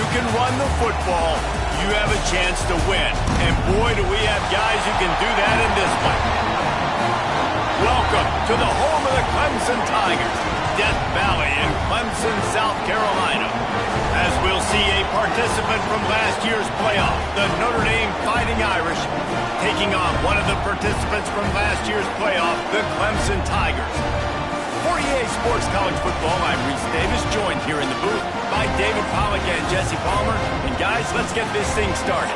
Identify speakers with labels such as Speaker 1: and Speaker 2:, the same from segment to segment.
Speaker 1: can run the football, you have a chance to win. And boy, do we have guys who can do that in this one. Welcome to the home of the Clemson Tigers, Death Valley in Clemson, South Carolina. As we'll see a participant from last year's playoff, the Notre Dame Fighting Irish, taking on one of the participants from last year's playoff, the Clemson Tigers. For EA Sports College Football, I'm Reese Davis, joined here in the booth by David Pollack and Jesse Palmer. And guys, let's get this thing started.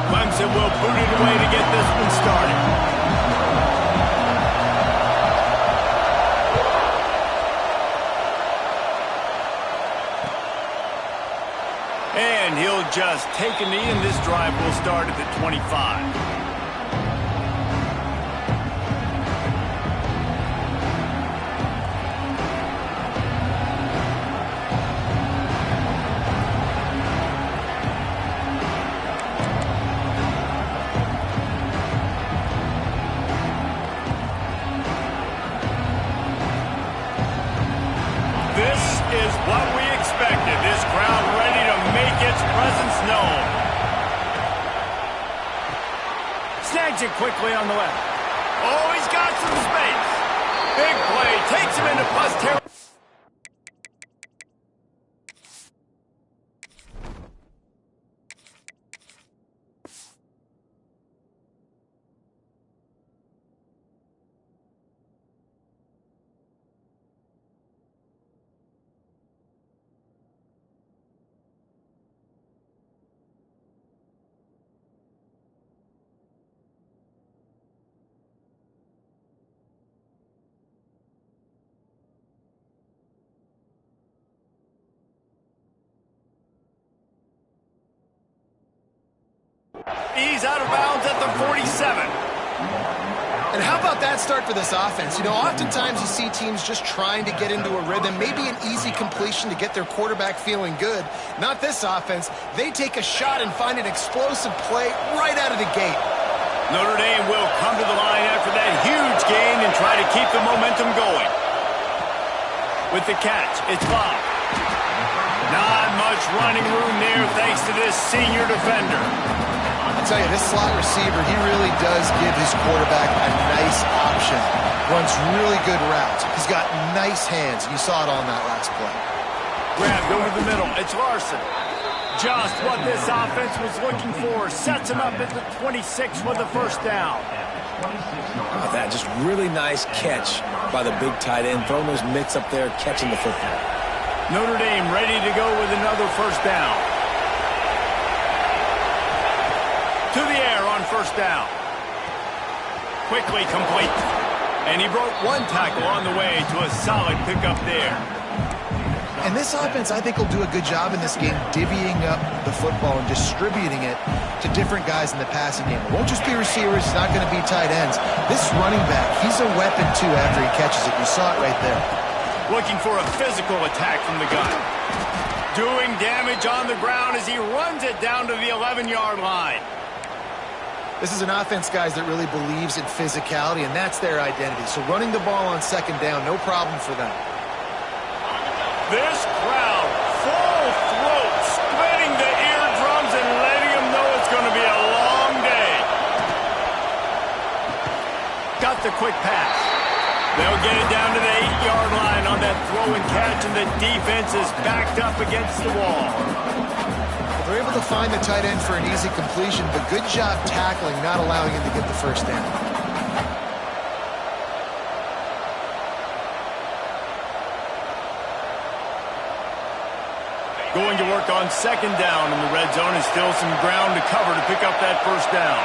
Speaker 1: Clemson will boot it away to get this one started. And he'll just take a knee, and this drive will start at the 25. This is what we expected. This crowd ready to make its presence known. Snags it quickly on the left. Oh, he's got some space. Big play. Takes him into plus territory. He's out of bounds at the 47.
Speaker 2: And how about that start for this offense? You know, oftentimes you see teams just trying to get into a rhythm, maybe an easy completion to get their quarterback feeling good. Not this offense. They take a shot and find an explosive play right out of the gate.
Speaker 1: Notre Dame will come to the line after that huge gain and try to keep the momentum going. With the catch, it's Bob. Not much running room there thanks to this senior defender.
Speaker 2: I tell you, this slot receiver, he really does give his quarterback a nice option. Runs really good routes. He's got nice hands. You saw it on that last play.
Speaker 1: Grabbed over the middle. It's Larson. Just what this offense was looking for. Sets him up at the 26 for the first down.
Speaker 3: That just really nice catch by the big tight end. Throwing those mitts up there, catching the football.
Speaker 1: Notre Dame ready to go with another first down. To the air on first down. Quickly complete. And he broke one tackle on the way to a solid pickup there.
Speaker 2: And this offense, I think, will do a good job in this game divvying up the football and distributing it to different guys in the passing game. It won't just be receivers. It's not going to be tight ends. This running back, he's a weapon, too, after he catches it. You saw it right there.
Speaker 1: Looking for a physical attack from the gun. Doing damage on the ground as he runs it down to the 11-yard line.
Speaker 2: This is an offense, guys, that really believes in physicality, and that's their identity. So running the ball on second down, no problem for them.
Speaker 1: This crowd, full throat, splitting the eardrums and letting them know it's going to be a long day. Got the quick pass. They'll get it down to the 8-yard line on that throw and catch, and the defense is backed up against the wall.
Speaker 2: They're able to find the tight end for an easy completion, but good job tackling, not allowing him to get the first down.
Speaker 1: Going to work on second down in the red zone, and still some ground to cover to pick up that first down.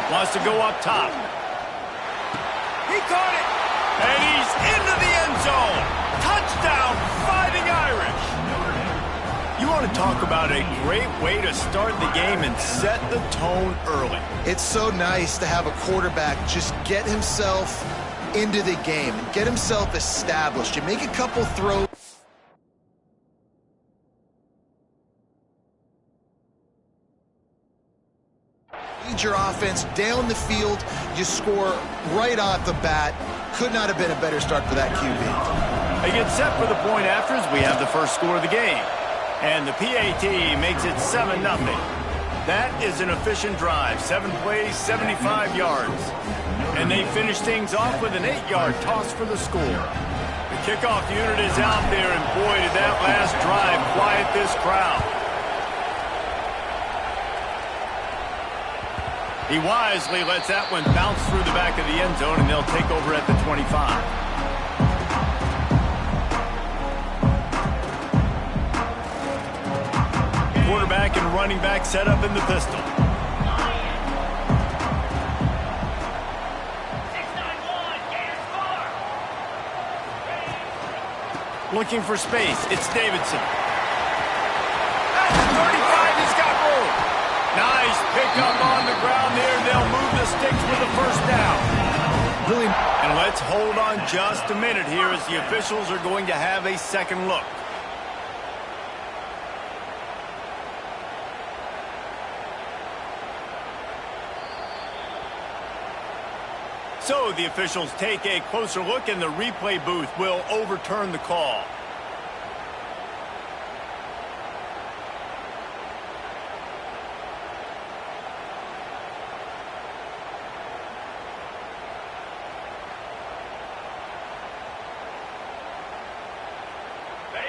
Speaker 1: Wants to go up top. He caught it! And he's into the end zone! Touchdown, Fighting Irish! You want to talk about a great way to start the game and set the tone early.
Speaker 2: It's so nice to have a quarterback just get himself into the game and get himself established. You make a couple throws. Lead your offense down the field. You score right off the bat. Could not have been a better start for that QB.
Speaker 1: They get set for the point afters. We have the first score of the game. And the PAT makes it 7-0. That is an efficient drive. 7 plays, 75 yards. And they finish things off with an 8-yard toss for the score. The kickoff unit is out there, and boy, did that last drive quiet this crowd. He wisely lets that one bounce through the back of the end zone, and they'll take over at the 25. Quarterback and running back set up in the pistol. Looking for space. It's Davidson. At the 35, he's got room. Nice pickup on the ground there. They'll move the sticks with the first down.
Speaker 2: Really.
Speaker 1: And let's hold on just a minute here as the officials are going to have a second look. So the officials take a closer look, and the replay booth will overturn the call.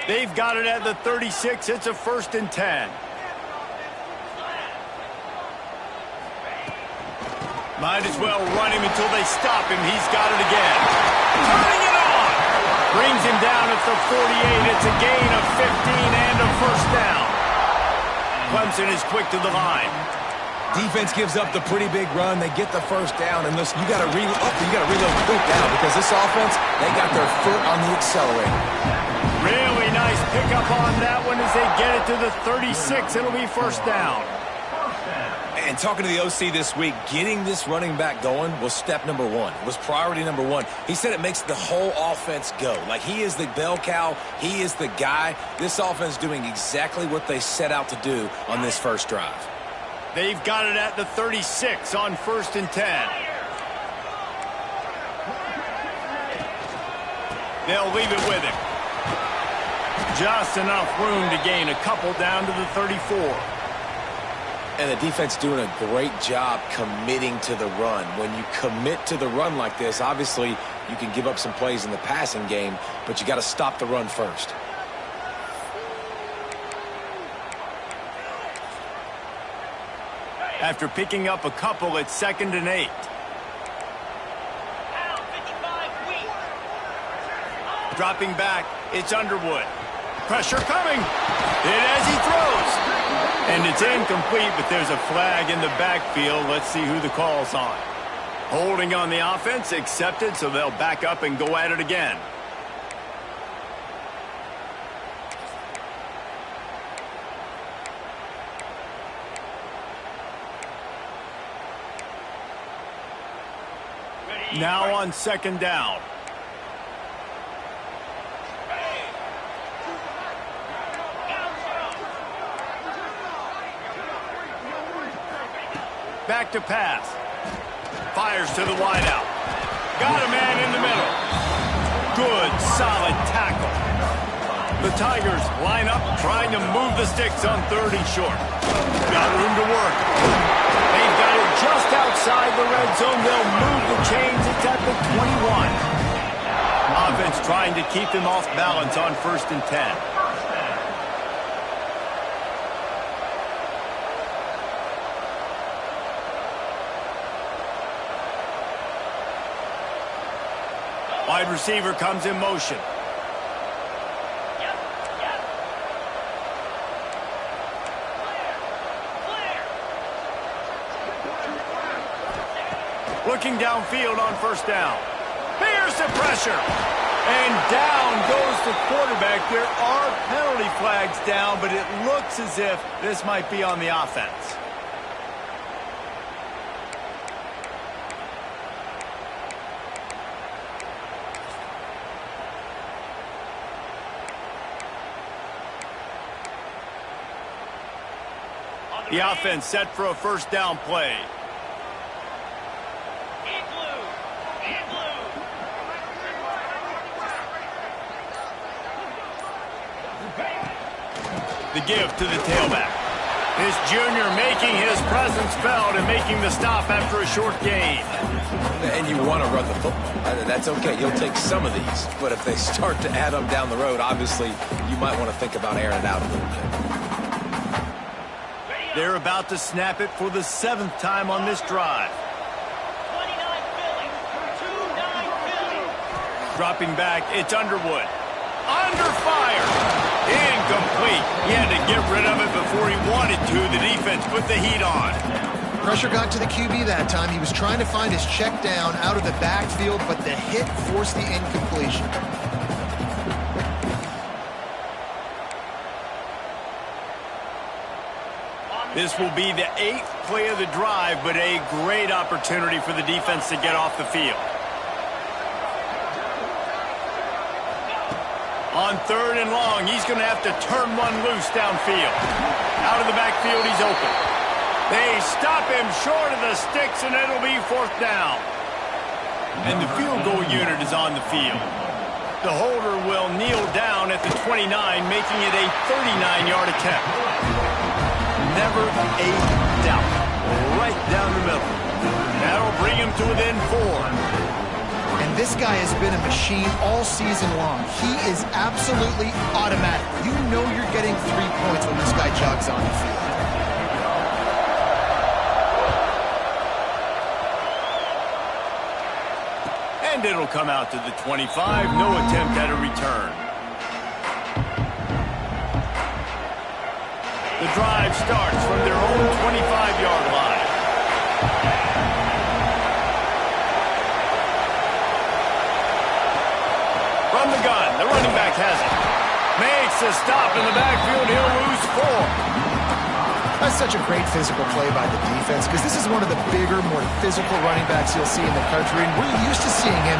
Speaker 1: They've got it at the 36. It's a 1st and 10. Might as well run him until they stop him. He's got it again. Turning it on. Brings him down at the 48. It's a gain of 15 and a first down. Clemson is quick to the line.
Speaker 3: Defense gives up the pretty big run. They get the first down, and listen, you got to reload quick now because this offense, they got their foot on the accelerator.
Speaker 1: Really nice pickup on that one as they get it to the 36. It'll be first down.
Speaker 3: And talking to the OC this week, getting this running back going was step number one. It was priority number one. He said it makes the whole offense go. Like, he is the bell cow. He is the guy. This offense doing exactly what they set out to do on this first drive.
Speaker 1: They've got it at the 36 on 1st and 10. They'll leave it with him. Just enough room to gain a couple down to the 34.
Speaker 3: And the defense doing a great job committing to the run. When you commit to the run like this, obviously you can give up some plays in the passing game, but you got to stop the run first.
Speaker 1: After picking up a couple, it's 2nd and 8. Dropping back, it's Underwood. Pressure coming. Hit as he throws. And it's incomplete, but there's a flag in the backfield. Let's see who the call's on. Holding on the offense, accepted, so they'll back up and go at it again. Now on 2nd down. Back to pass. Fires to the wideout. Got a man in the middle. Good, solid tackle. The Tigers line up, trying to move the sticks on 3rd and short. Got room to work. They've got it just outside the red zone. They'll move the chains. It's at the 21. Offense trying to keep them off balance on 1st and 10. Wide receiver comes in motion. Looking downfield on 1st down. Here's the pressure. And down goes the quarterback. There are penalty flags down, but it looks as if this might be on the offense. The offense set for a first down play. The give to the tailback. This junior making his presence felt and making the stop after a short gain.
Speaker 3: And you want to run the football. That's okay. You'll take some of these. But if they start to add up down the road, obviously, you might want to think about airing it out a little bit.
Speaker 1: They're about to snap it for the 7th time on this drive. Dropping back, it's Underwood. Under fire. Incomplete. He had to get rid of it before he wanted to. The defense put the heat on.
Speaker 2: Pressure got to the QB that time. He was trying to find his check down out of the backfield, but the hit forced the incompletion.
Speaker 1: This will be the 8th play of the drive, but a great opportunity for the defense to get off the field. On 3rd and long, he's going to have to turn one loose downfield. Out of the backfield, he's open. They stop him short of the sticks, and it'll be 4th down. And the field goal unit is on the field. The holder will kneel down at the 29, making it a 39-yard attempt. Never a doubt. Right down the middle. That'll bring him to within 4.
Speaker 2: And this guy has been a machine all season long. He is absolutely automatic. You know you're getting 3 points when this guy jogs on the field.
Speaker 1: And it'll come out to the 25. No attempt at a return. The drive starts from their own 25-yard line. From the gun, the running back has it. Makes a stop in the backfield. He'll lose 4.
Speaker 2: That's such a great physical play by the defense because this is one of the bigger, more physical running backs you'll see in the country. And we're used to seeing him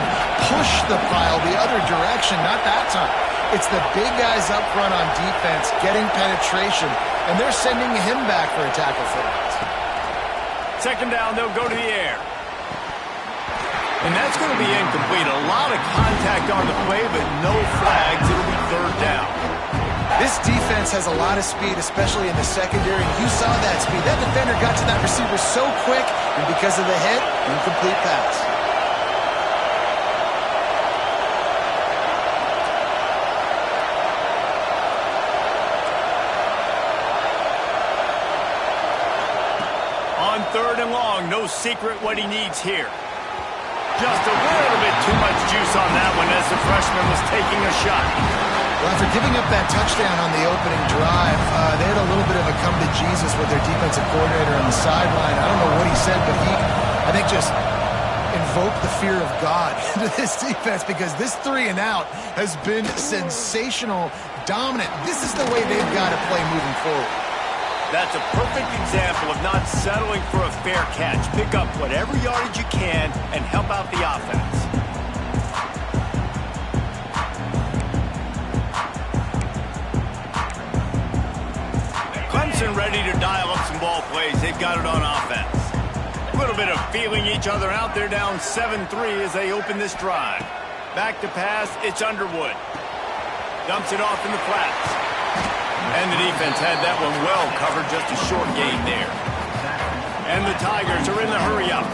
Speaker 2: push the pile the other direction. Not that time. It's the big guys up front on defense getting penetration, and they're sending him back for a tackle for it.
Speaker 1: 2nd down, they'll go to the air. And that's going to be incomplete. A lot of contact on the play, but no flags. It'll be 3rd down.
Speaker 2: This defense has a lot of speed, especially in the secondary. You saw that speed. That defender got to that receiver so quick, and because of the hit, incomplete pass.
Speaker 1: On 3rd and long, no secret what he needs here. Just a little bit too much juice on that one as the freshman was taking a shot.
Speaker 2: Well, after giving up that touchdown on the opening drive, they had a little bit of a come to Jesus with their defensive coordinator on the sideline. I don't know what he said, but he, I think, just invoked the fear of God into this defense because this 3 and out has been sensational, dominant. This is the way they've got to play moving forward.
Speaker 1: That's a perfect example of not settling for a fair catch. Pick up whatever yardage you can and help out the offense. Clemson ready to dial up some ball plays. They've got it on offense. A little bit of feeling each other out. They're down 7-3 as they open this drive. Back to pass, it's Underwood. Dumps it off in the flats. And the defense had that one well covered, just a short gain there. And the Tigers are in the hurry-up.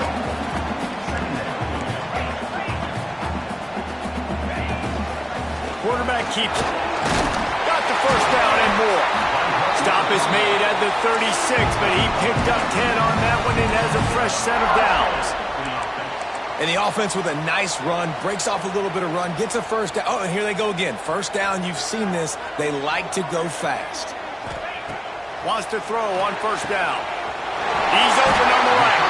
Speaker 1: Quarterback keeps it. Got the 1st down and more. Stop is made at the 36, but he picked up 10 on that one and has a fresh set of downs.
Speaker 3: And the offense with a nice run, breaks off a little bit of run, gets a 1st down. Oh, and here they go again. 1st down, you've seen this. They like to go fast.
Speaker 1: Wants to throw on 1st down. He's open on the right.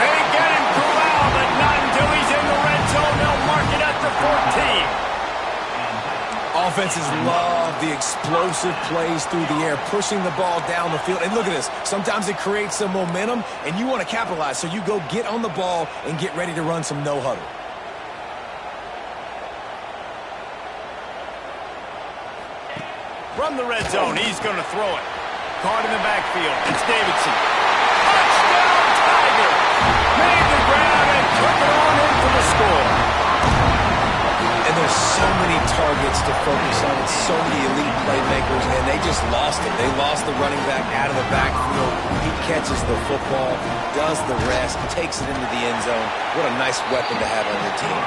Speaker 1: They get him corralled, but not until he's in the red zone. They'll mark it at the 14.
Speaker 3: Offenses love the explosive plays through the air, pushing the ball down the field. And look at this. Sometimes it creates some momentum, and you want to capitalize. So you go get on the ball and get ready to run some no-huddle.
Speaker 1: From the red zone, he's going to throw it. caught in the backfield. It's Davidson. Touchdown, Tiger! Made the grab and took it on in for the score.
Speaker 3: And there's so many targets to focus on. It's so many elite playmakers, and they just lost it. They lost the running back out of the backfield. He catches the football, does the rest, takes it into the end zone. What a nice weapon to have on your team.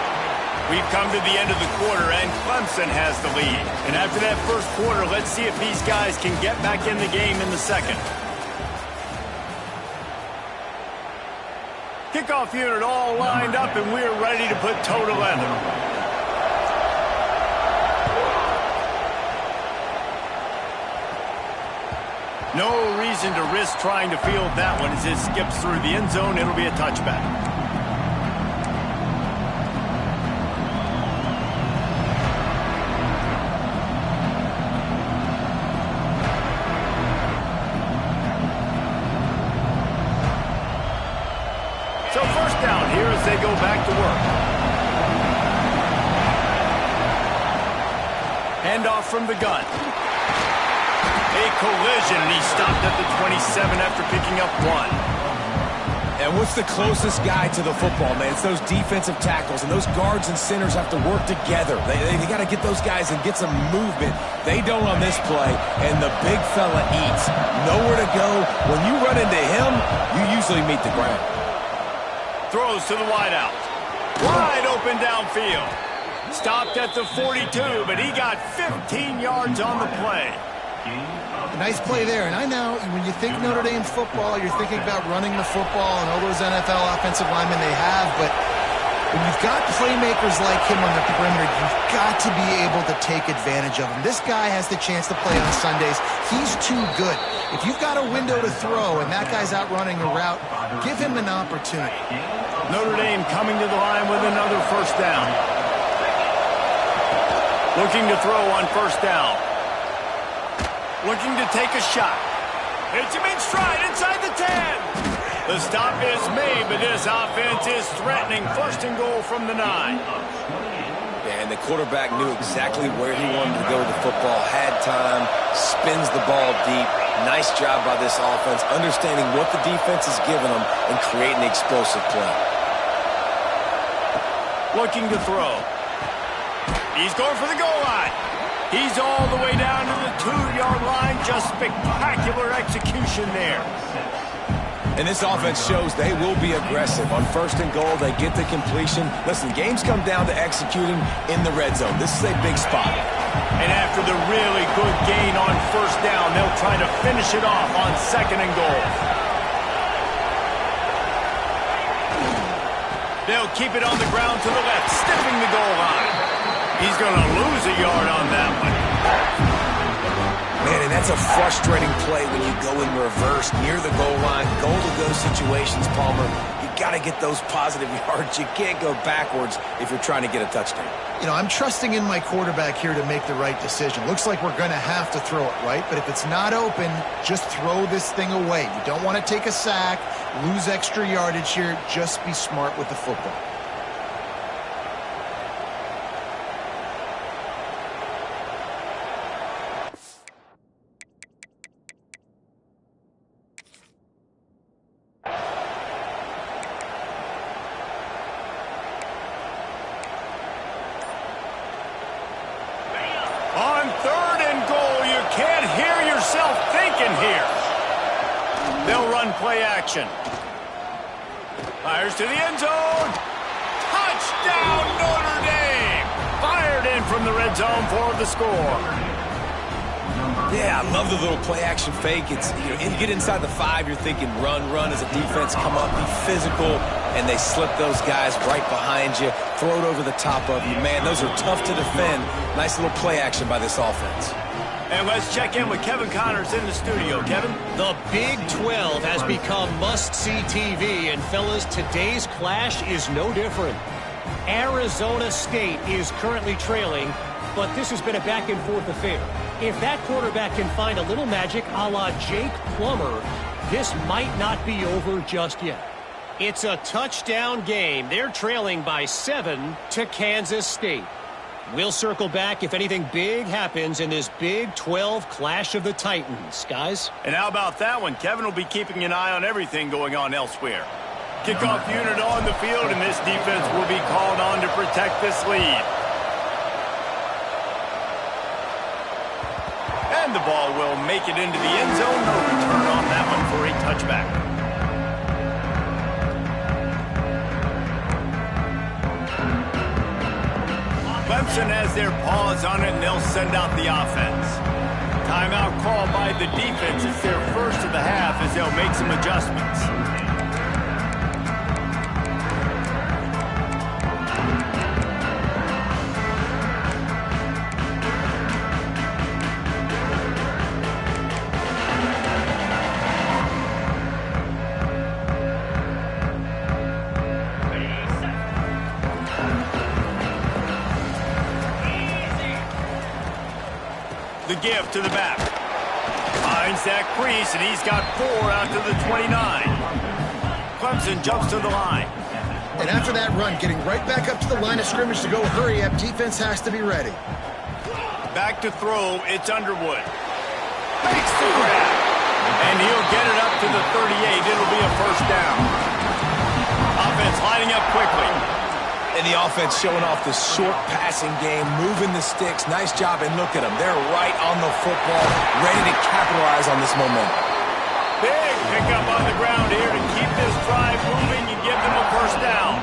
Speaker 1: We've come to the end of the quarter, and Clemson has the lead. And after that first quarter, let's see if these guys can get back in the game in the second. Kickoff unit all lined up, and we're ready to put toe to leather. No reason to risk trying to field that one as it skips through the end zone. It'll be a touchback. So first down here as they go back to work. Handoff from the gun. A collision, and he stopped at the 27 after picking up 1.
Speaker 3: And what's the closest guy to the football, man? It's those defensive tackles, and those guards and centers have to work together. They got to get those guys and get some movement. They don't on this play, and the big fella eats. Nowhere to go. When you run into him, you usually meet the ground.
Speaker 1: Throws to the wideout. Wide open downfield. Stopped at the 42, but he got 15 yards on the play.
Speaker 2: Nice play there. And I know when you think Notre Dame football, you're thinking about running the football and all those NFL offensive linemen they have. But when you've got playmakers like him on the perimeter, you've got to be able to take advantage of him. This guy has the chance to play on Sundays. He's too good. If you've got a window to throw and that guy's out running a route, give him an opportunity.
Speaker 1: Notre Dame coming to the line with another first down. Looking to throw on first down. Looking to take a shot. Hits him in stride inside the 10. The stop is made, but this offense is threatening. First and goal from the 9.
Speaker 3: And the quarterback knew exactly where he wanted to go with the football, had time, spins the ball deep. Nice job by this offense, understanding what the defense is giving them and creating an explosive play.
Speaker 1: Looking to throw. He's going for the goal line. He's all the way down to the 2-yard line. Just spectacular execution there.
Speaker 3: And this offense shows they will be aggressive. On first and goal, they get the completion. Listen, games come down to executing in the red zone. This is a big spot.
Speaker 1: And after the really good gain on first down, they'll try to finish it off on second and goal. They'll keep it on the ground to the left, sniffing the goal line. He's going to lose a yard on that one.
Speaker 3: Man, and that's a frustrating play when you go in reverse near the goal line. Goal-to-go situations, Palmer. You got to get those positive yards. You can't go backwards if you're trying to get a touchdown.
Speaker 2: You know, I'm trusting in my quarterback here to make the right decision. Looks like we're going to have to throw it, right? But if it's not open, just throw this thing away. You don't want to take a sack, lose extra yardage here. Just be smart with the football.
Speaker 1: On third and goal, you can't hear yourself thinking here. They'll run play action. Fires to the end zone. Touchdown, Notre Dame. Fired in from the red zone for the score.
Speaker 3: Yeah, I love the little play-action fake. It's, you get inside the 5, you're thinking run as a defense, come up, be physical, and they slip those guys right behind you, throw it over the top of you. Man, those are tough to defend. Nice little play action by this offense.
Speaker 1: And let's check in with Kevin Connors in the studio. Kevin?
Speaker 4: The Big 12 has become must-see TV, and fellas, today's clash is no different. Arizona State is currently trailing, but this has been a back-and-forth affair. If that quarterback can find a little magic a la Jake Plummer, this might not be over just yet. It's a touchdown game. They're trailing by 7 to Kansas State. We'll circle back if anything big happens in this Big 12 Clash of the Titans, guys.
Speaker 1: And how about that one? Kevin will be keeping an eye on everything going on elsewhere. Kickoff unit on the field, and this defense will be called on to protect this lead. And the ball will make it into the end zone. No return on that one for a touchback. Clemson has their paws on it, and they'll send out the offense. Timeout called by the defense. It's their first of the half as they'll make some adjustments. The give to the back. Finds that crease, and he's got 4 out to the 29. Clemson jumps to the line.
Speaker 2: And after that run, getting right back up to the line of scrimmage to go hurry up, defense has to be ready.
Speaker 1: Back to throw, it's Underwood. Makes the grab. And he'll get it up to the 38. It'll be a first down. Offense lining up quickly.
Speaker 3: And the offense showing off the short passing game, moving the sticks. Nice job, and look at them. They're right on the football, ready to capitalize on this momentum.
Speaker 1: Big pickup on the ground here to keep this drive moving and give them a first down.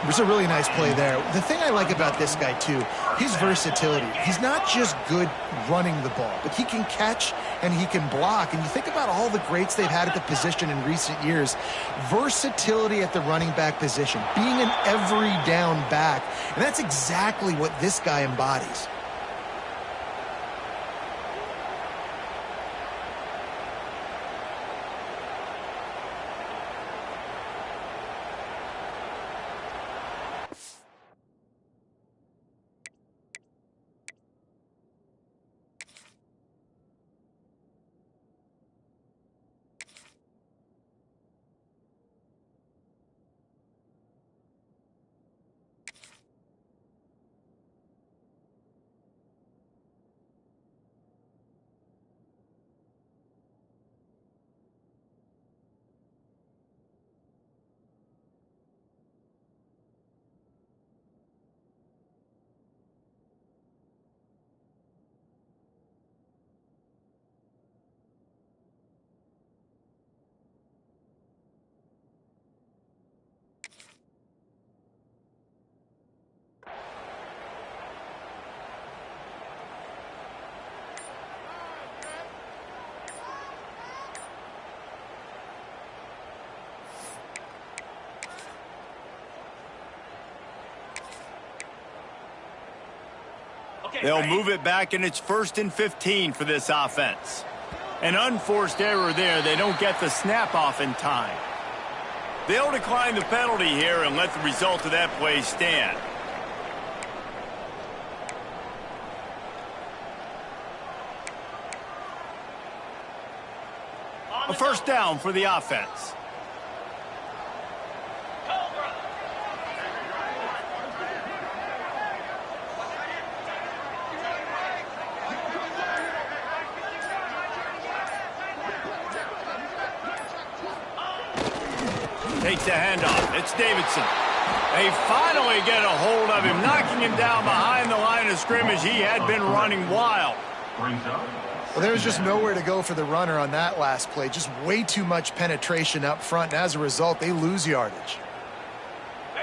Speaker 2: It was a really nice play there. The thing I like about this guy, too, his versatility. He's not just good running the ball, but he can catch and he can block. And you think about all the greats they've had at the position in recent years. Versatility at the running back position, being an every down back. And that's exactly what this guy embodies.
Speaker 1: They'll move it back, and it's 1st and 15 for this offense. An unforced error there. They don't get the snap off in time. They'll decline the penalty here and let the result of that play stand. A first down for the offense. Takes a handoff. It's Davidson. They finally get a hold of him, knocking him down behind the line of scrimmage. He had been running wild.
Speaker 2: Well, there was just nowhere to go for the runner on that last play. Just way too much penetration up front, and as a result, they lose yardage.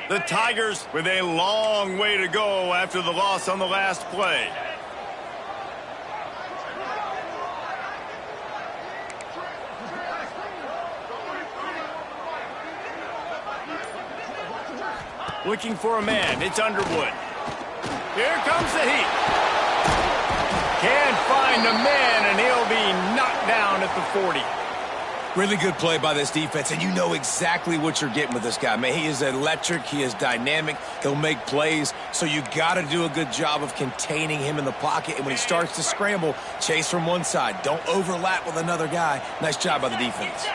Speaker 1: The Tigers with a long way to go after the loss on the last play. Looking for a man. It's Underwood. Here comes the heat. Can't find a man, and he'll be knocked down at the 40.
Speaker 3: Really good play by this defense, and you know exactly what you're getting with this guy. Man, he is electric. He is dynamic. He'll make plays, so you got to do a good job of containing him in the pocket. And when he starts to scramble, chase from one side. Don't overlap with another guy. Nice job by the defense.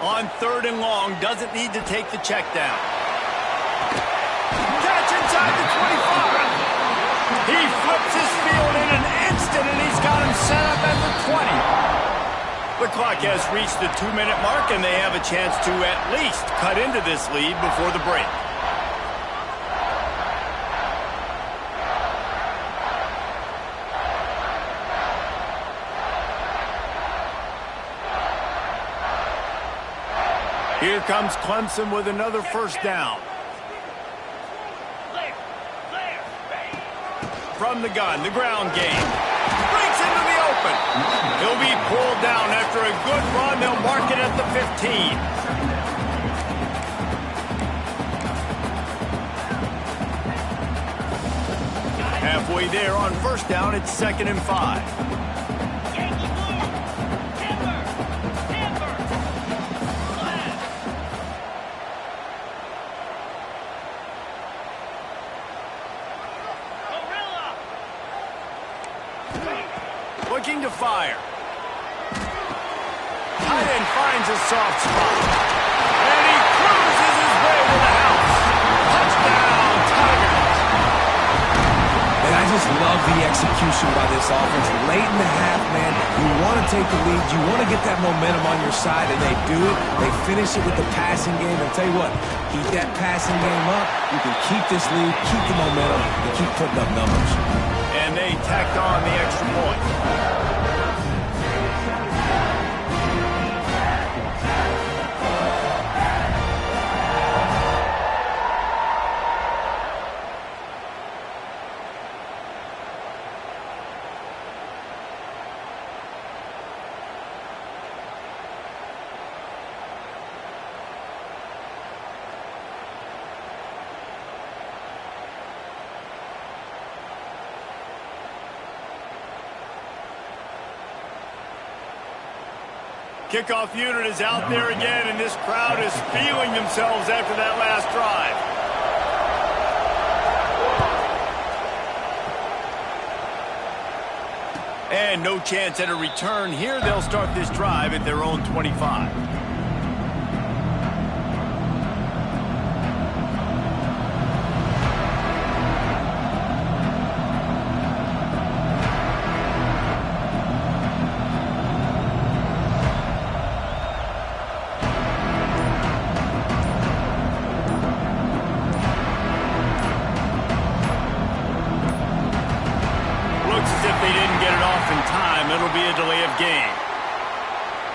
Speaker 1: On 3rd and long, doesn't need to take the check down. Catch inside the 25. He flips his field in an instant, and he's got him set up at the 20. The clock has reached the 2-minute mark, and they have a chance to at least cut into this lead before the break. Here comes Clemson with another first down. From the gun, the ground game. Breaks into the open. He'll be pulled down after a good run. They'll mark it at the 15. Halfway there on first down, it's 2nd and 5. Looking to fire. Tight end finds a soft spot. And he cruises his way to the house. Touchdown, Tigers.
Speaker 3: And I just love the execution by this offense. Late in the half, man, you want to take the lead. You want to get that momentum on your side, and they do it. They finish it with the passing game. And tell you what, keep that passing game up. You can keep this lead, keep the momentum, and keep putting up numbers.
Speaker 1: And they tacked on the extra point. Kickoff unit is out there again, and this crowd is feeling themselves after that last drive. And no chance at a return here. They'll start this drive at their own 25.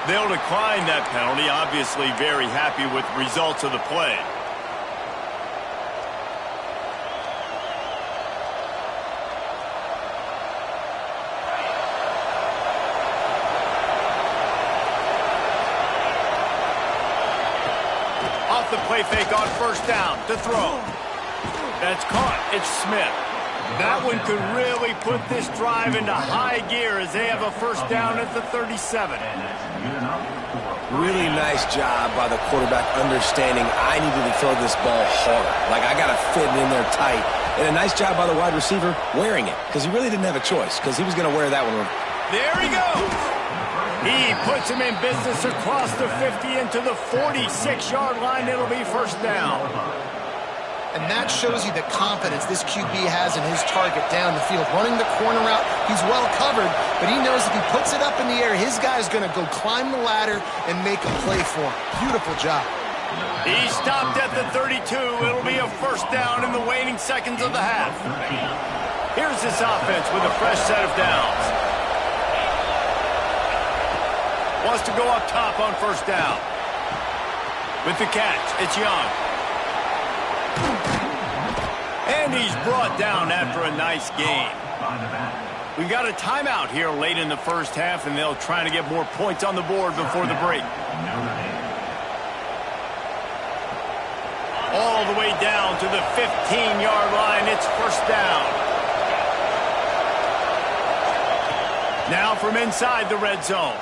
Speaker 1: They'll decline that penalty, obviously very happy with the results of the play. Off the play fake on first down to throw. That's caught. It's Smith. That one could really put this drive into high gear as they have a first down at the 37.
Speaker 3: Really nice job by the quarterback understanding I needed to throw this ball hard. Like, I got to fit it in there tight. And a nice job by the wide receiver wearing it, because he really didn't have a choice, because he was going to wear that one.
Speaker 1: There he goes. He puts him in business across the 50 into the 46-yard line. It'll be first down.
Speaker 2: And that shows you the confidence this QB has in his target down the field. Running the corner route, he's well covered, but he knows if he puts it up in the air, his guy's going to go climb the ladder and make a play for him. Beautiful job.
Speaker 1: He stopped at the 32. It'll be a first down in the waning seconds of the half. Here's this offense with a fresh set of downs. Wants to go up top on first down. With the catch, it's Young. And he's brought down after a nice game. We got a timeout here late in the first half, and they'll try to get more points on the board before the break. All the way down to the 15-yard line. It's first down. Now from inside the red zone.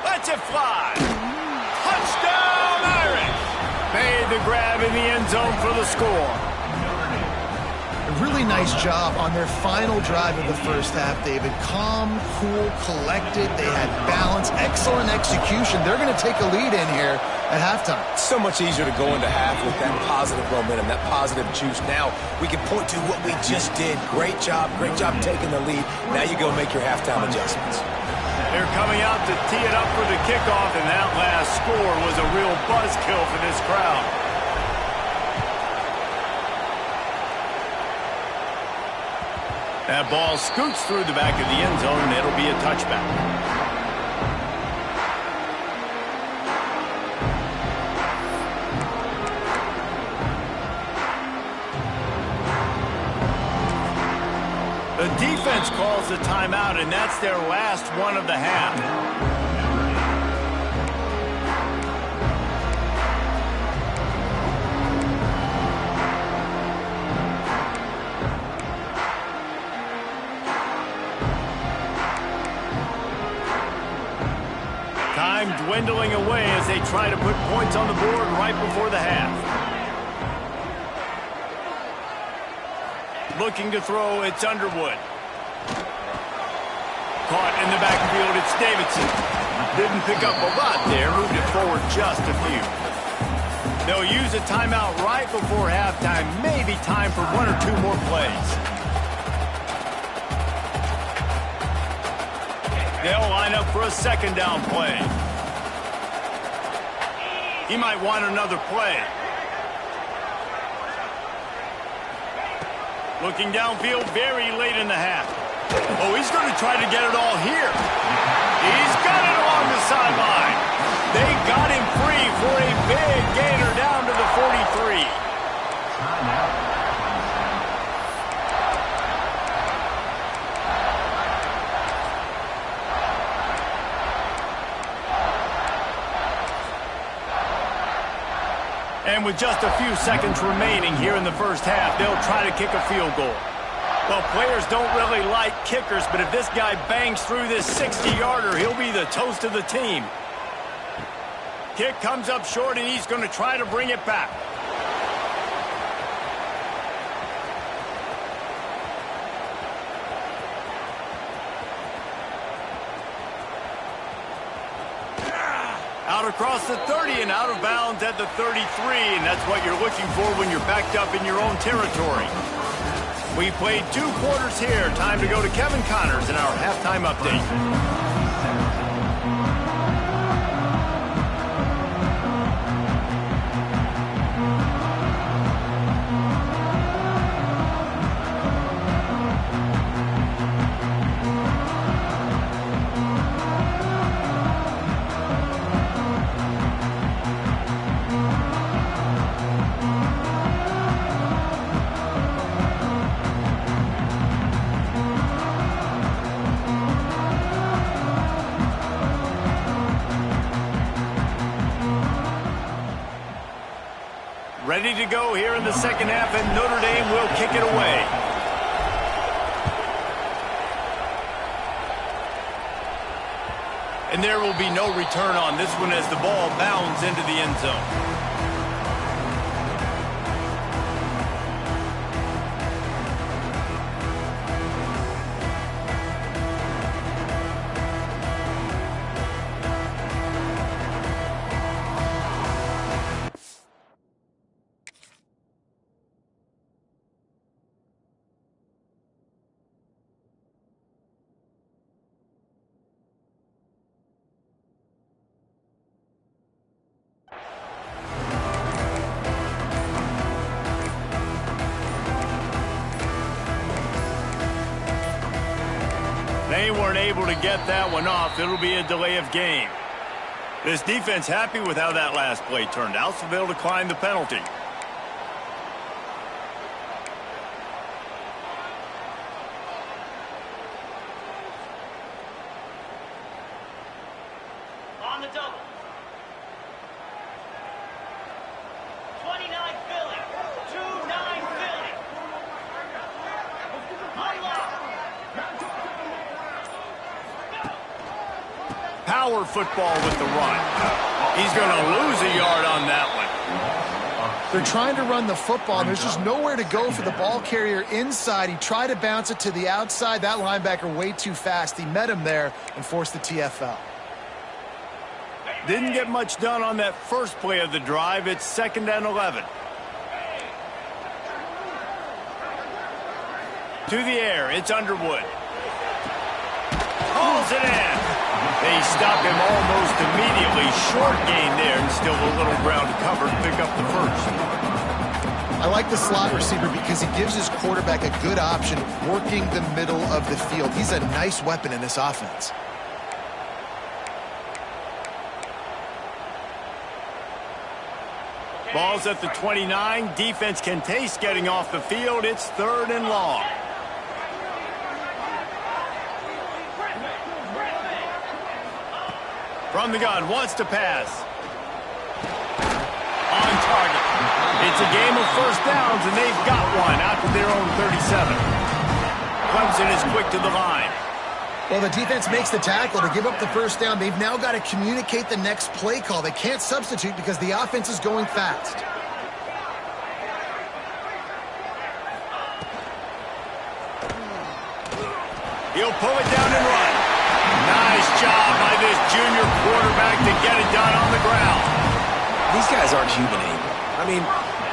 Speaker 1: Lets it fly. Touchdown, Irish. Made the grab in the end zone for the score.
Speaker 2: Really really nice job on their final drive of the first half, David. Calm, cool, collected. They had balance, excellent execution. They're going to take a lead in here at halftime.
Speaker 3: It's so much easier to go into half with that positive momentum, that positive juice. Now we can point to what we just did. Great job taking the lead. Now you go make your halftime adjustments.
Speaker 1: They're coming out to tee it up for the kickoff, and that last score was a real buzzkill for this crowd. That ball scoots through the back of the end zone, and it'll be a touchback. The defense calls the timeout, and that's their last one of the half. Time dwindling away as they try to put points on the board right before the half. Looking to throw, it's Underwood. Caught in the backfield, it's Davidson. Didn't pick up a lot there, moved it forward just a few. They'll use a timeout right before halftime, maybe time for one or two more plays. They'll line up for a second down play. He might want another play. Looking downfield very late in the half. Oh, he's going to try to get it all here. He's got it along the sideline. They got him free for a big gainer down to the 43. And with just a few seconds remaining here in the first half, they'll try to kick a field goal. Well, players don't really like kickers, but if this guy bangs through this 60-yarder, he'll be the toast of the team. Kick comes up short, and he's going to try to bring it back. Out across the 30 and out of bounds at the 33, and that's what you're looking for when you're backed up in your own territory. We played 2 quarters here. Time to go to Kevin Connors in our halftime update. Ready to go here in the second half, and Notre Dame will kick it away. And there will be no return on this one as the ball bounds into the end zone. They weren't able to get that one off. It'll be a delay of game. This defense happy with how that last play turned out, so they'll decline the penalty.
Speaker 5: On the double. 29 Philly. 2-9 Philly. Unlock.
Speaker 1: Power football with the run. He's going to lose a yard on that one.
Speaker 2: They're trying to run the football, and there's just nowhere to go for the ball carrier inside. He tried to bounce it to the outside. That linebacker way too fast. He met him there and forced the TFL.
Speaker 1: Didn't get much done on that first play of the drive. It's 2nd and 11. To the air, it's Underwood. Pulls it in. They stop him almost immediately. Short gain there, and still a little ground to cover to pick up the first.
Speaker 2: I like the slot receiver because he gives his quarterback a good option working the middle of the field. He's a nice weapon in this offense.
Speaker 1: Ball's at the 29. Defense can taste getting off the field. It's 3rd and long. From the gun, wants to pass. On target. It's a game of first downs, and they've got one out to their own 37. Clemson is quick to the line.
Speaker 2: Well, the defense makes the tackle to give up the first down. They've now got to communicate the next play call. They can't substitute because the offense is going fast.
Speaker 1: He'll pull it down and run. Nice job by this junior quarterback to get it done on the ground.
Speaker 3: These guys aren't human anymore. I mean,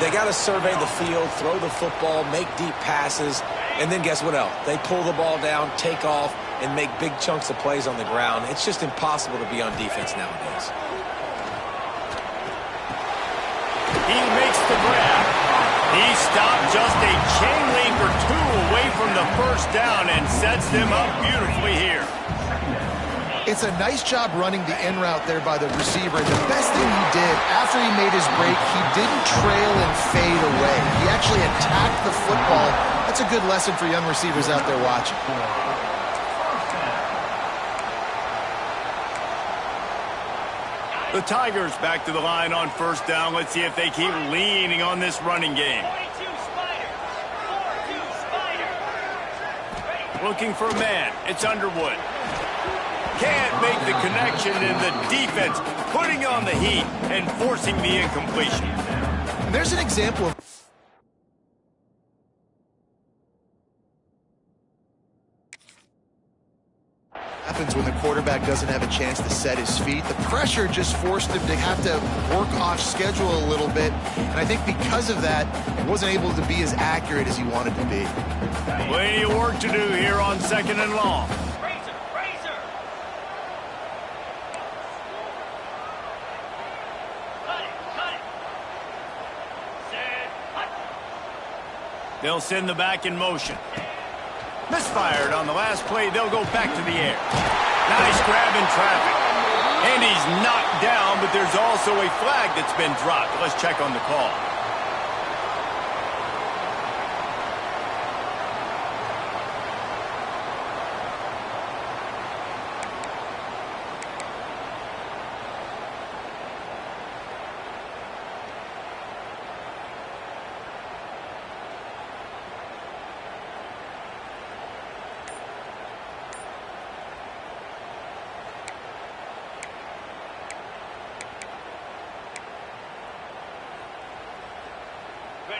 Speaker 3: they got to survey the field, throw the football, make deep passes, and then guess what else? They pull the ball down, take off, and make big chunks of plays on the ground. It's just impossible to be on defense nowadays.
Speaker 1: He makes the grab. He stopped just a chain link or two away from the first down and sets them up beautifully here.
Speaker 2: It's a nice job running the in route there by the receiver. And the best thing he did after he made his break, he didn't trail and fade away. He actually attacked the football. That's a good lesson for young receivers out there watching.
Speaker 1: The Tigers back to the line on first down. Let's see if they keep leaning on this running game.
Speaker 5: 22 Spider. 4-2 Spider.
Speaker 1: Looking for a man. It's Underwood. Can't make the connection, and the defense putting on the heat and forcing the incompletion.
Speaker 2: And there's an example of happens when the quarterback doesn't have a chance to set his feet. The pressure just forced him to have to work off schedule a little bit, and I think because of that, he wasn't able to be as accurate as he wanted to be.
Speaker 1: Plenty of work to do here on 2nd and long.
Speaker 5: Razor. Cut it. Set. Cut.
Speaker 1: They'll send the back in motion. Misfired on the last play. They'll go back to the air. Nice grab in traffic. And he's knocked down, but there's also a flag that's been dropped. Let's check on the call.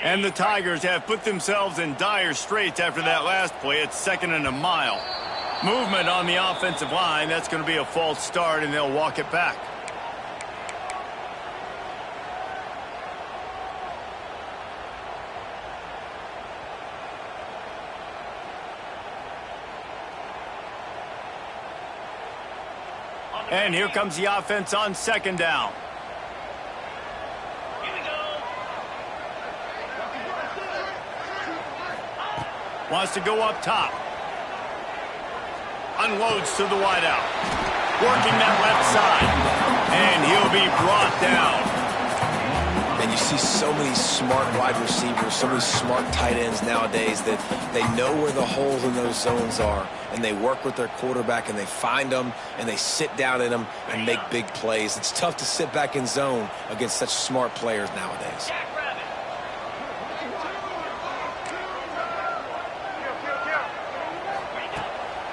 Speaker 1: And the Tigers have put themselves in dire straits after that last play. It's 2nd and a mile. Movement on the offensive line. That's going to be a false start, and they'll walk it back. And here comes the offense on 2nd down. Wants to go up top. Unloads to the wideout. Working that left side. And he'll be brought down.
Speaker 3: And you see so many smart wide receivers, so many smart tight ends nowadays that they know where the holes in those zones are, and they work with their quarterback, and they find them, and they sit down in them and make big plays. It's tough to sit back in zone against such smart players nowadays.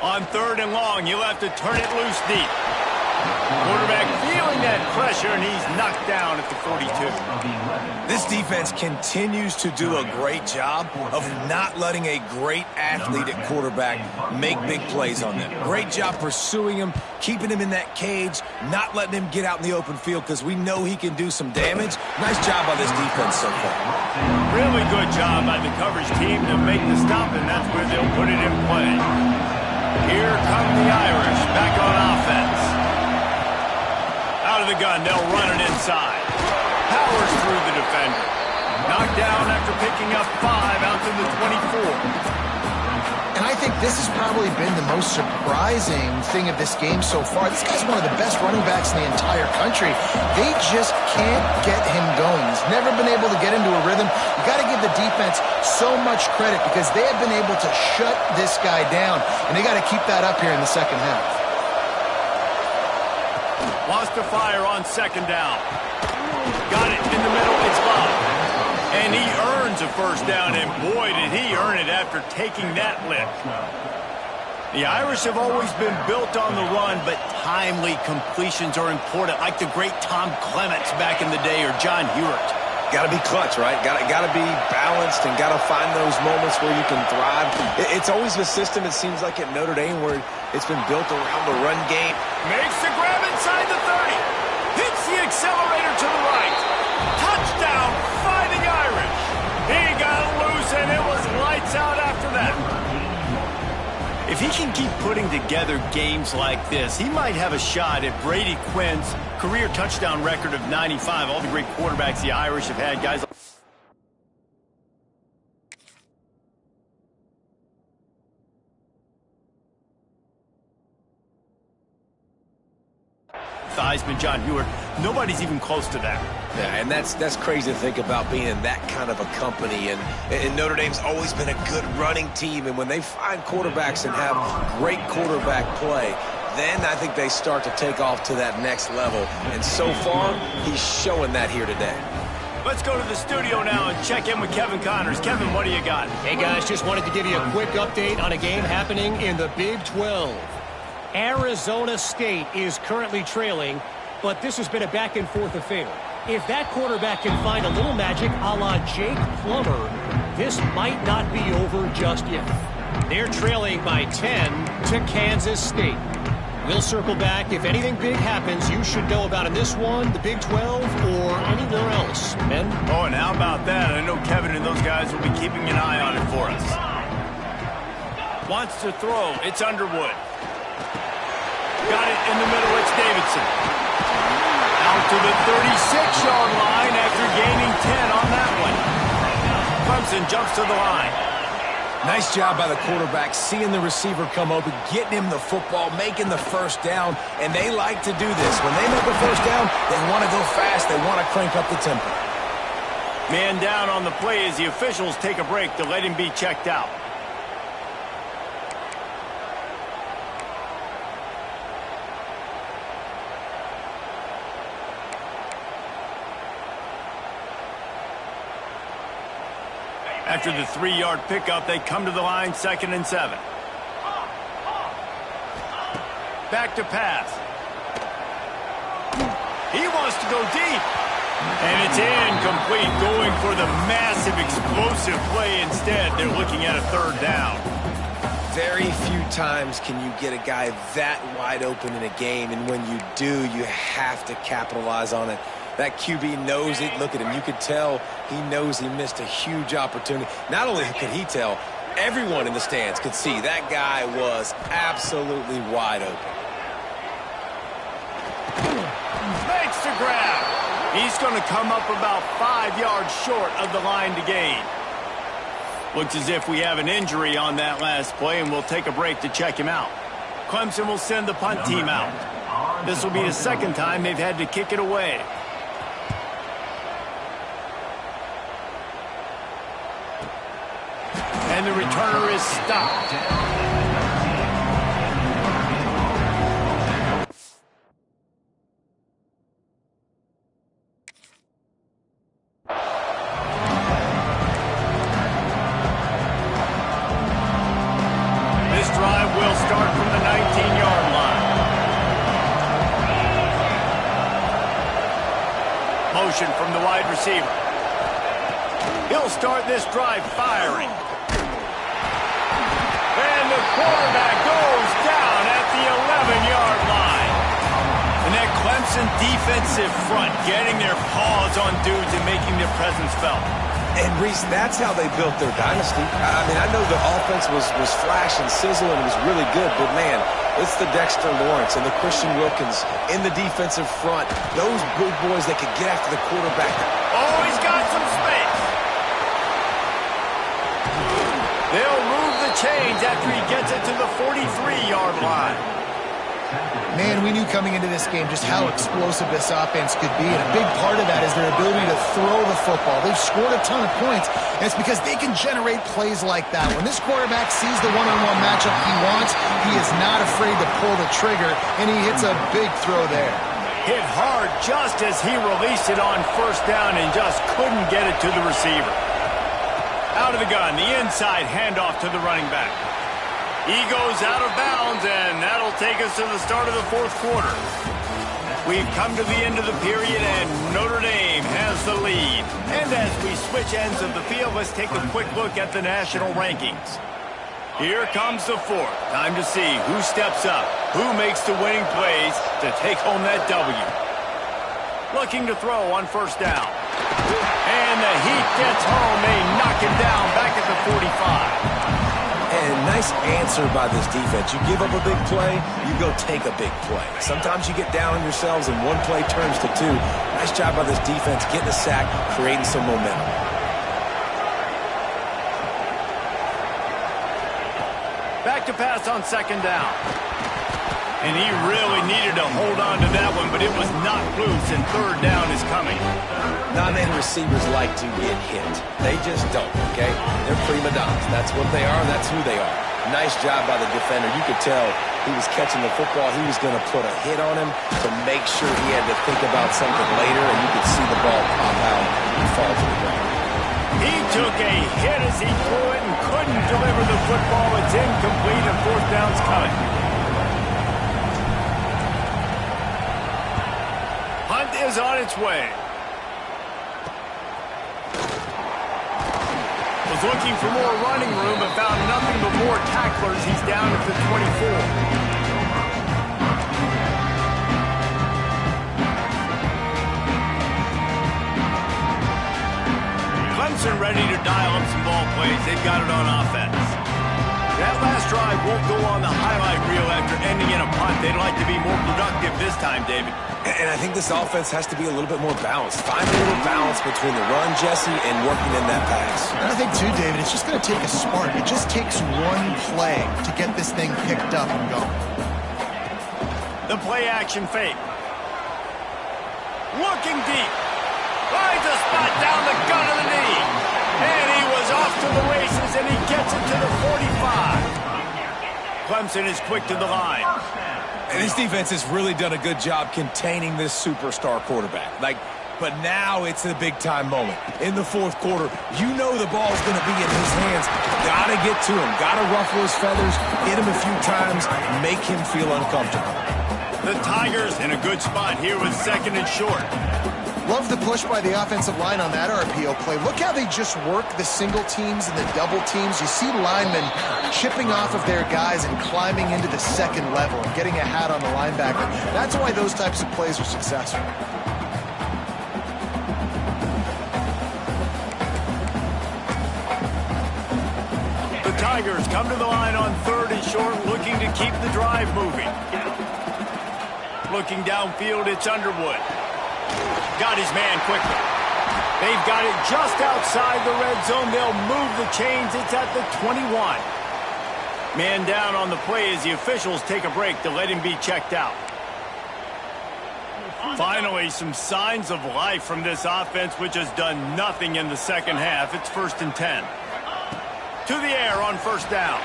Speaker 1: On 3rd and long, you'll have to turn it loose deep. Quarterback feeling that pressure, and he's knocked down at the 42.
Speaker 3: This defense continues to do a great job of not letting a great athlete at quarterback make big plays on them. Great job pursuing him, keeping him in that cage, not letting him get out in the open field because we know he can do some damage. Nice job by this defense so far.
Speaker 1: Really good job by the coverage team to make the stop, and that's where they'll put it in play. Here come the Irish back on offense. Out of the gun, they'll run it inside. Powers through the defender. Knocked down after picking up 5 out to the 24.
Speaker 2: And I think this has probably been the most surprising thing of this game so far. This guy's one of the best running backs in the entire country. They just can't get him going. He's never been able to get into a rhythm. You got to give the defense so much credit because they have been able to shut this guy down. And they got to keep that up here in the second half.
Speaker 1: Wants to fire on second down. Got it in the middle. It's Bob. And he earns a first down, and boy, did he earn it after taking that lick. The Irish have always been built on the run, but timely completions are important, like the great Tom Clements back in the day or John Hewitt.
Speaker 3: Got to be clutch, right? Got to be balanced and got to find those moments where you can thrive. It's always the system, it seems like, at Notre Dame where it's been built around the run game.
Speaker 1: Makes the grab inside the 30. Hits the accelerator to the right. Touchdown, Fighting Irish. He got loose, and it was lights out after that. If he can keep putting together games like this, he might have a shot at Brady Quinn's career touchdown record of 95. All the great quarterbacks the Irish have had, guys. Theismann, John Hewitt, nobody's even close to that.
Speaker 3: Yeah, and that's crazy to think about being in that kind of a company. And Notre Dame's always been a good running team. And when they find quarterbacks and have great quarterback play, then I think they start to take off to that next level. And so far, he's showing that here today.
Speaker 1: Let's go to the studio now and check in with Kevin Connors. Kevin, what do you got?
Speaker 4: Hey, guys, just wanted to give you a quick update on a game happening in the Big 12. Arizona State is currently trailing, but this has been a back-and-forth affair. If that quarterback can find a little magic a la Jake Plummer, this might not be over just yet. They're trailing by 10 to Kansas State. We'll circle back. If anything big happens, you should know about in this one, the Big 12, or anywhere else. Ben?
Speaker 1: Oh, and how about that? I know Kevin and those guys will be keeping an eye on it for us. Wants to throw. It's Underwood. Got it in the middle. It's Davidson. Out to the 36-yard line after gaining 10 on that one. Clemson jumps to the line.
Speaker 3: Nice job by the quarterback, seeing the receiver come open, getting him the football, making the first down, and they like to do this. When they make a first down, they want to go fast. They want to crank up the tempo.
Speaker 1: Man down on the play as the officials take a break to let him be checked out. After the 3-yard pickup, they come to the line, 2nd and 7. Back to pass. He wants to go deep. And it's incomplete, going for the massive explosive play instead. They're looking at a 3rd down.
Speaker 3: Very few times can you get a guy that wide open in a game, and when you do, you have to capitalize on it. That QB knows it. Look at him. You could tell he knows he missed a huge opportunity. Not only could he tell, everyone in the stands could see that guy was absolutely wide open.
Speaker 1: Makes the grab. He's going to come up about 5 yards short of the line to gain. Looks as if we have an injury on that last play, and we'll take a break to check him out. Clemson will send the punt team out. This will be the 2nd time they've had to kick it away. And the returner is stopped. This drive will start from the 19-yard line. Motion from the wide receiver. He'll start this drive firing. And the quarterback goes down at the 11-yard line. And that Clemson defensive front getting their paws on dudes and making their presence felt.
Speaker 3: And, Reese, that's how they built their dynasty. I mean, I know the offense was flash and sizzle and it was really good, but, man, it's the Dexter Lawrence and the Christian Wilkins in the defensive front. Those big boys that could get after the quarterback.
Speaker 1: Oh, he's got some space. They'll move the chains after he gets it to the 43-yard line.
Speaker 2: Man, we knew coming into this game just how explosive this offense could be, and a big part of that is their ability to throw the football. They've scored a ton of points, and it's because they can generate plays like that. When this quarterback sees the one-on-one matchup he wants, he is not afraid to pull the trigger, and he hits a big throw there.
Speaker 1: Hit hard just as he released it on first down and just couldn't get it to the receiver. Out of the gun, the inside handoff to the running back. He goes out of bounds, and that'll take us to the start of the fourth quarter. We've come to the end of the period, and Notre Dame has the lead. And as we switch ends of the field, let's take a quick look at the national rankings. Here comes the fourth. Time to see who steps up, who makes the winning plays to take home that W. Looking to throw on first down. And the heat gets home. They knock him down back at the 45.
Speaker 3: And nice answer by this defense. You give up a big play, you go take a big play. Sometimes you get down on yourselves and one play turns to two. Nice job by this defense getting a sack, creating some momentum.
Speaker 1: Back to pass on second down. And he really needed to hold on to that one, but it was knocked loose, and third down is coming.
Speaker 3: Non-end receivers like to get hit. They just don't, okay? They're prima donnas. That's what they are. That's who they are. Nice job by the defender. You could tell he was catching the football. He was going to put a hit on him to make sure he had to think about something later, and you could see the ball pop out and fall to the ground.
Speaker 1: He took a hit as he threw it and couldn't deliver the football. It's incomplete, and fourth down's coming. Hunt is on its way. Was looking for more running room, but found nothing but more tacklers. He's down at the 24. Clemson ready to dial up some ball plays. They've got it on offense. That last drive won't go on the highlight reel after ending in a punt. They'd like to be more productive this time, David.
Speaker 3: And I think this offense has to be a little bit more balanced. Find a little balance between the run, Jesse, and working in that pass.
Speaker 2: And I think, too, David, it's just going to take a spark. It just takes one play to get this thing picked up and going.
Speaker 1: The play-action fake. Looking deep. Finds a spot down the gun of the knee. And he was off to the races, and he gets it to the 45. Clemson is quick to the line.
Speaker 3: And this defense has really done a good job containing this superstar quarterback. But now it's a big-time moment. In the fourth quarter, you know the ball's going to be in his hands. Got to get to him. Got to ruffle his feathers, hit him a few times, make him feel uncomfortable.
Speaker 1: The Tigers in a good spot here with second and short.
Speaker 2: Love the push by the offensive line on that RPO play. Look how they just work the single teams and the double teams. You see linemen chipping off of their guys and climbing into the second level and getting a hat on the linebacker. That's why those types of plays are successful.
Speaker 1: The Tigers come to the line on third and short, looking to keep the drive moving. Looking downfield, it's Underwood. Got his man quickly. They've got it just outside the red zone. They'll move the chains. It's at the 21. Man down on the play as the officials take a break to let him be checked out. Finally, some signs of life from this offense, which has done nothing in the second half. It's 1st and 10. To the air on first down.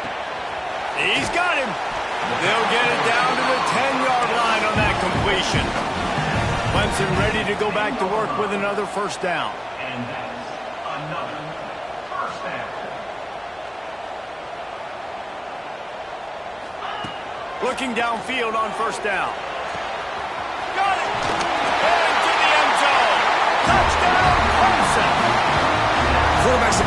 Speaker 1: He's got him. They'll get it down to the 10-yard line on that completion. Clemson ready to go back to work with another first down.
Speaker 5: And that's another first down.
Speaker 1: Looking downfield on first down. Got it! And to the end zone. Touchdown, Clemson!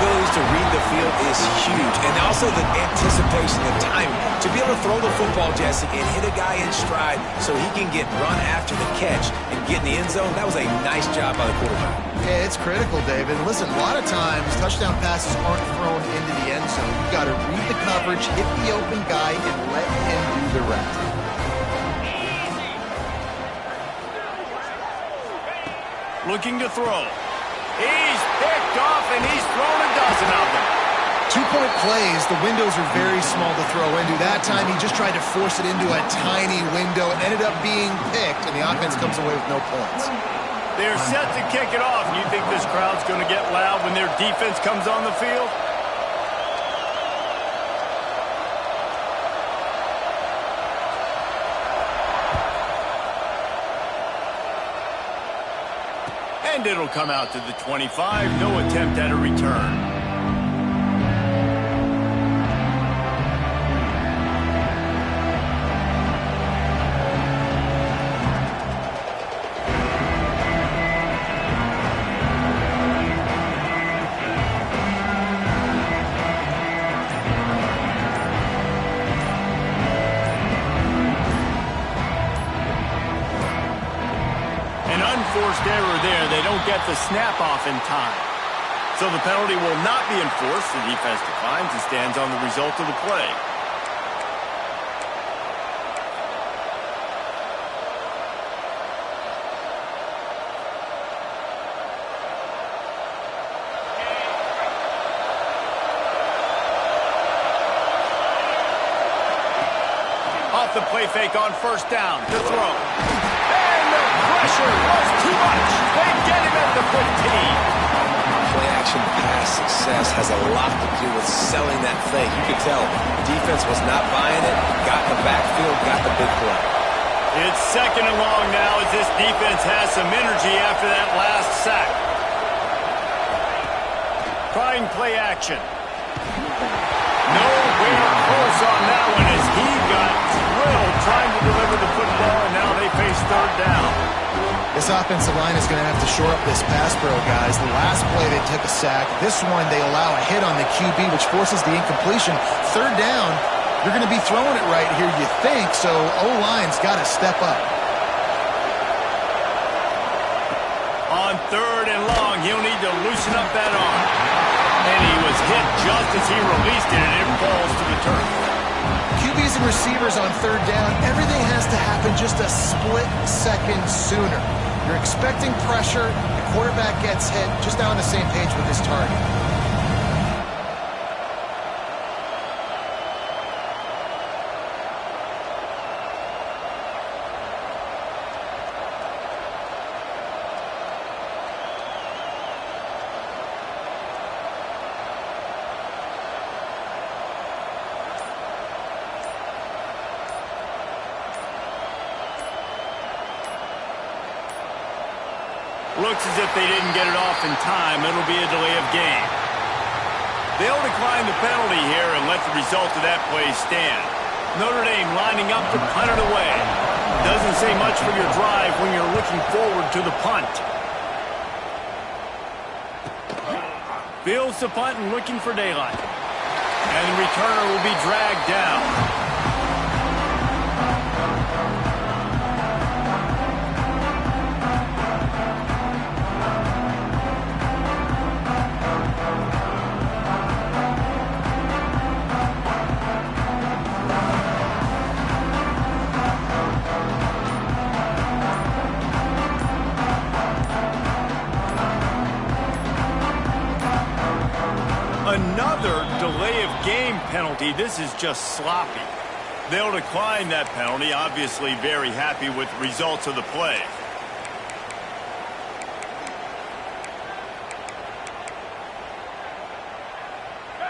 Speaker 3: abilities to read the field is huge. And also the anticipation, the timing. To be able to throw the football, Jesse, and hit a guy in stride so he can get run after the catch and get in the end zone, that was a nice job by the quarterback.
Speaker 2: Yeah, it's critical, David. Listen, a lot of times touchdown passes aren't thrown into the end zone. You've got to read the coverage, hit the open guy, and let him do the rest.
Speaker 1: Looking to throw. He's picked off, and he's thrown a dozen of them.
Speaker 2: 2-point plays, the windows are very small to throw into. That time, he just tried to force it into a tiny window. It ended up being picked, and the offense comes away with no points.
Speaker 1: They're set to kick it off. You think this crowd's going to get loud when their defense comes on the field? And it'll come out to the 25. No attempt at a return. Forced error there. They don't get the snap off in time. So the penalty will not be enforced. The defense declines and stands on the result of the play. Off the play fake on first down to throw. Pressure was too much. They get him at the 15.
Speaker 3: Play action pass success has a lot to do with selling that fake. You could tell the defense was not buying it. Got in the backfield, got the big play.
Speaker 1: It's second and long now as this defense has some energy after that last sack. Trying play action. Nowhere close on that one as he got drilled trying to deliver the football, and now they face third down.
Speaker 2: This offensive line is going to have to shore up this pass pro, guys. The last play they took a sack. This one they allow a hit on the QB, which forces the incompletion. Third down, you're going to be throwing it right here, you think, so O-line's got to step up.
Speaker 1: On third and long, he'll need to loosen up that arm. And he was hit just as he released it, and it falls to the turf.
Speaker 2: QBs and receivers on third down, everything has to happen just a split second sooner. You're expecting pressure, the quarterback gets hit, just now on the same page with his target.
Speaker 1: Looks as if they didn't get it off in time. It'll be a delay of game. They'll decline the penalty here and let the result of that play stand. Notre Dame lining up to punt it away. Doesn't say much for your drive when you're looking forward to the punt. Fields the punt and looking for daylight. And the returner will be dragged down. Another delay of game penalty. This is just sloppy. They'll decline that penalty. Obviously very happy with the results of the play.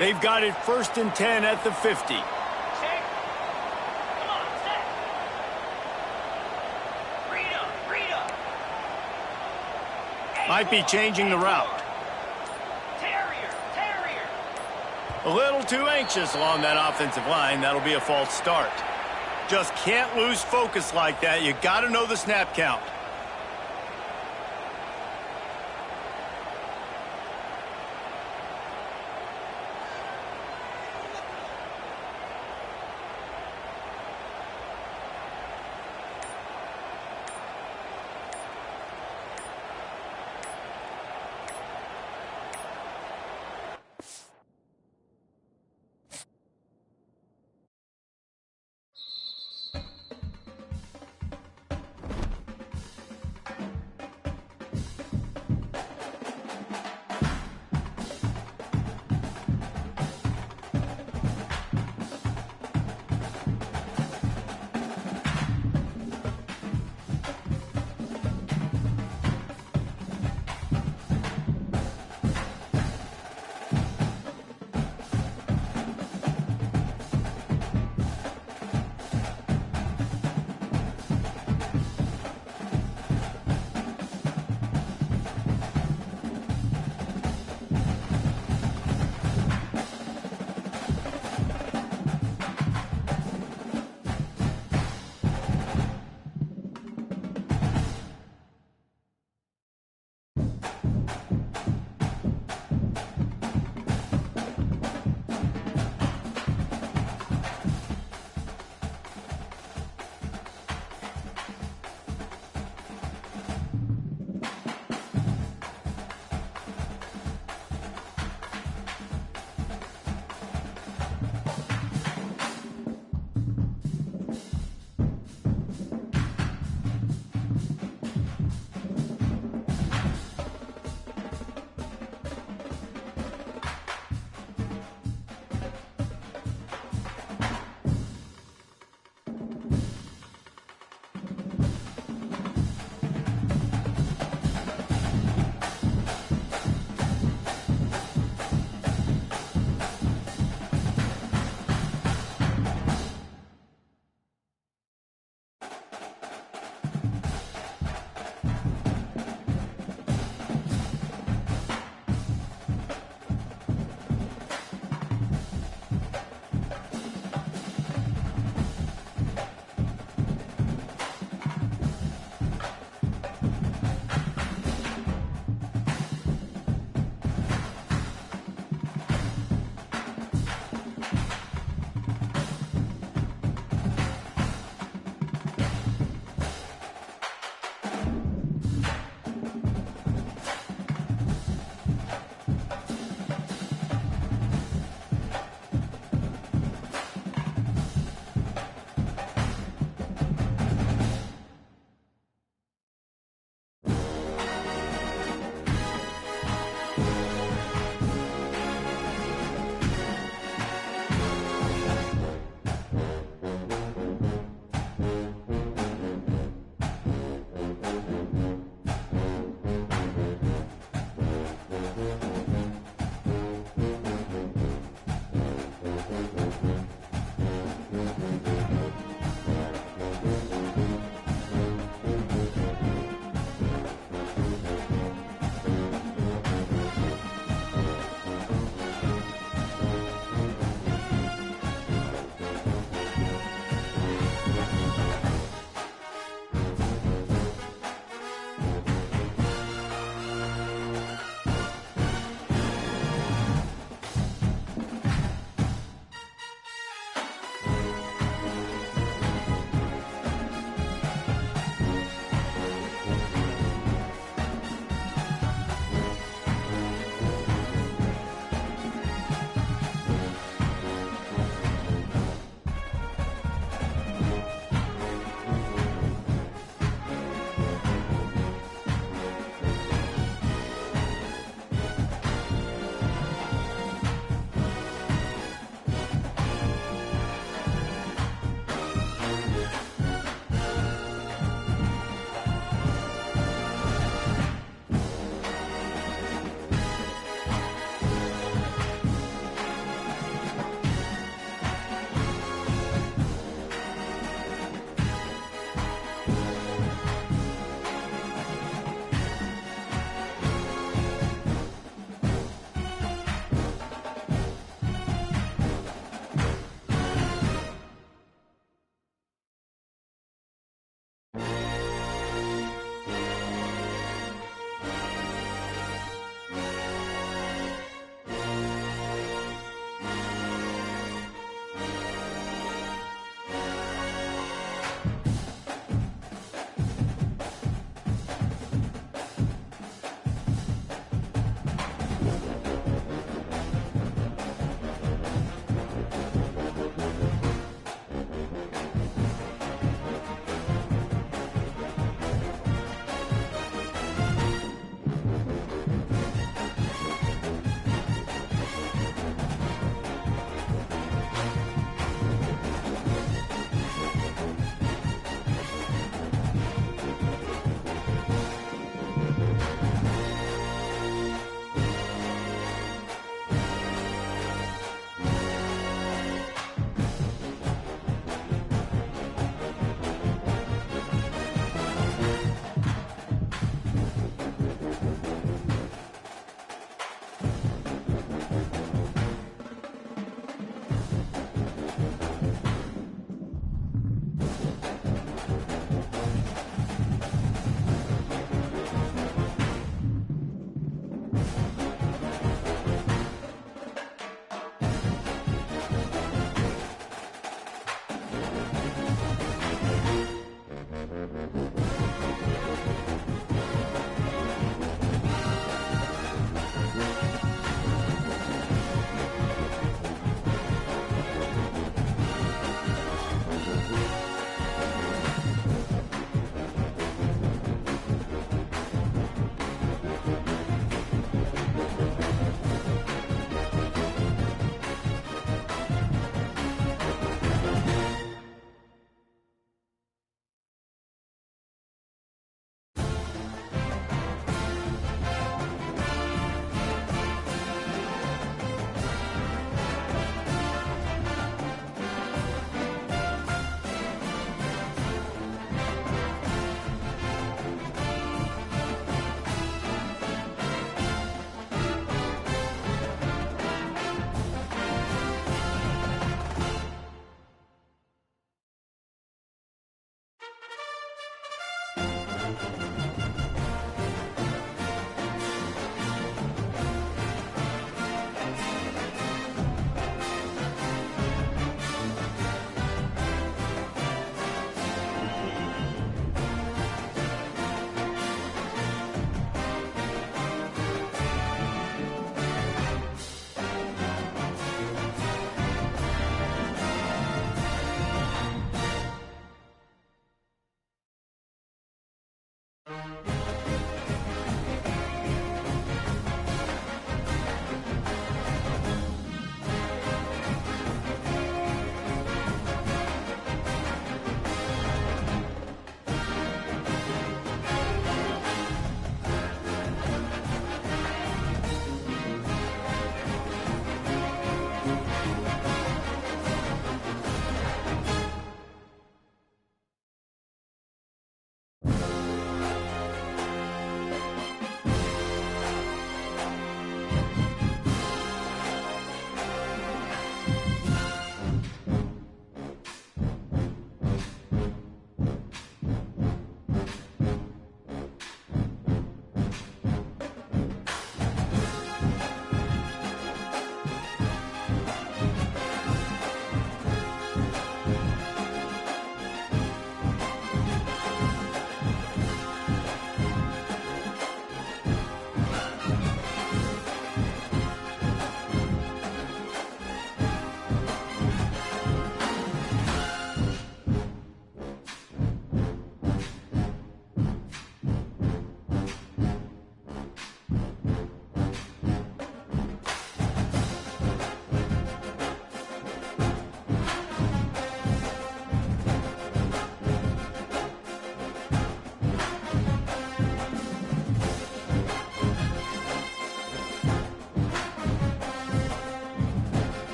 Speaker 1: They've got it 1st and 10 at the 50. Might be changing the route. A little too anxious along that offensive line. That'll be a false start. Just can't lose focus like that. You got to know the snap count.